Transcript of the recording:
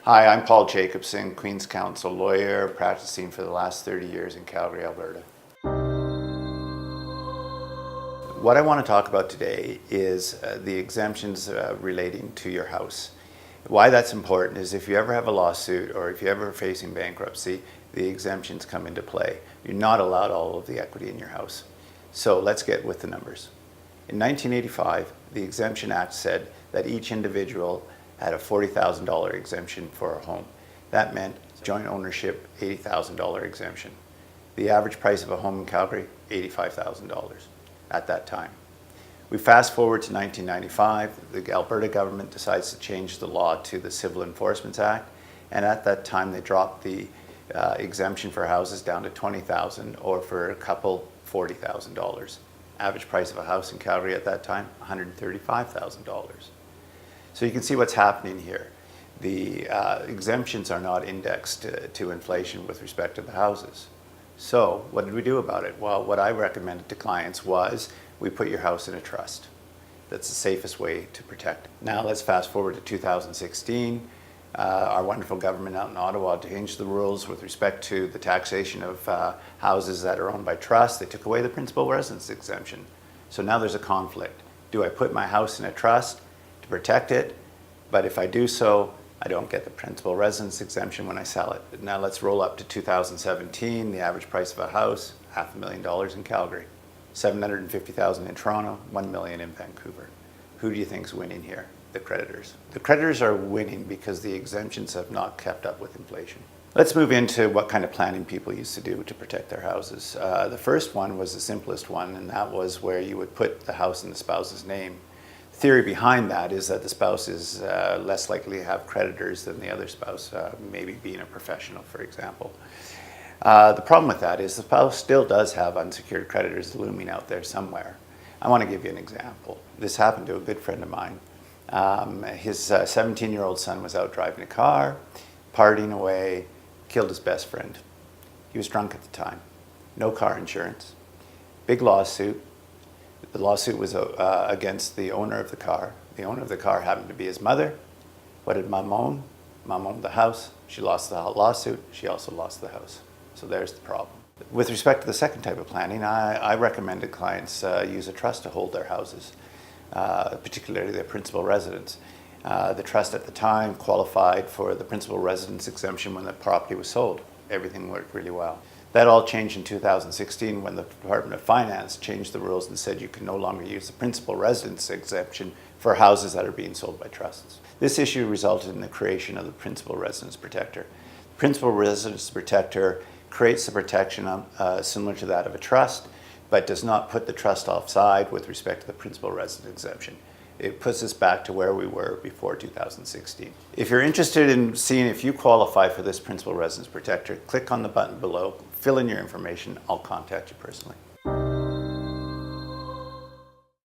Hi, I'm Paul Jacobson, Queen's Counsel lawyer, practicing for the last 30 years in Calgary, Alberta. What I want to talk about today is the exemptions relating to your house. Why that's important is if you ever have a lawsuit or if you're ever facing bankruptcy, the exemptions come into play. You're not allowed all of the equity in your house. So let's get with the numbers. In 1985, the Exemption Act said that each individual had a $40,000 exemption for a home. That meant joint ownership, $80,000 exemption. The average price of a home in Calgary, $85,000 at that time. We fast forward to 1995, the Alberta government decides to change the law to the Civil Enforcement Act, and at that time they dropped the exemption for houses down to $20,000 or for a couple, $40,000. Average price of a house in Calgary at that time, $135,000. So you can see what's happening here. The exemptions are not indexed to inflation with respect to the houses. So what did we do about it? Well, what I recommended to clients was we put your house in a trust. That's the safest way to protect it. Now let's fast forward to 2016. Our wonderful government out in Ottawa changed the rules with respect to the taxation of houses that are owned by trust. They took away the principal residence exemption. So now there's a conflict. Do I put my house in a trust to protect it? But if I do so, I don't get the principal residence exemption when I sell it. Now let's roll up to 2017. The average price of a house, $500,000 in Calgary, $750,000 in Toronto, $1 million in Vancouver. Who do you think is winning here? The creditors. The creditors are winning because the exemptions have not kept up with inflation. Let's move into what kind of planning people used to do to protect their houses. The first one was the simplest one, and that was where you would put the house in the spouse's name. Theory behind that is that the spouse is less likely to have creditors than the other spouse, maybe being a professional, for example. The problem with that is the spouse still does have unsecured creditors looming out there somewhere. I want to give you an example. This happened to a good friend of mine. His 17-year-old son was out driving a car, partying away, killed his best friend. He was drunk at the time. No car insurance. Big lawsuit. The lawsuit was against the owner of the car. The owner of the car happened to be his mother. What did Mom own? Mom owned the house. She lost the lawsuit. She also lost the house. So there's the problem. With respect to the second type of planning, I recommended clients use a trust to hold their houses, particularly their principal residence. The trust at the time qualified for the principal residence exemption when the property was sold. Everything worked really well. That all changed in 2016 when the Department of Finance changed the rules and said you can no longer use the principal residence exemption for houses that are being sold by trusts. This issue resulted in the creation of the Principal Residence Protector. The Principal Residence Protector creates the protection similar to that of a trust, but does not put the trust offside with respect to the principal residence exemption. It puts us back to where we were before 2016. If you're interested in seeing if you qualify for this Principal Residence Protector, click on the button below, fill in your information, I'll contact you personally.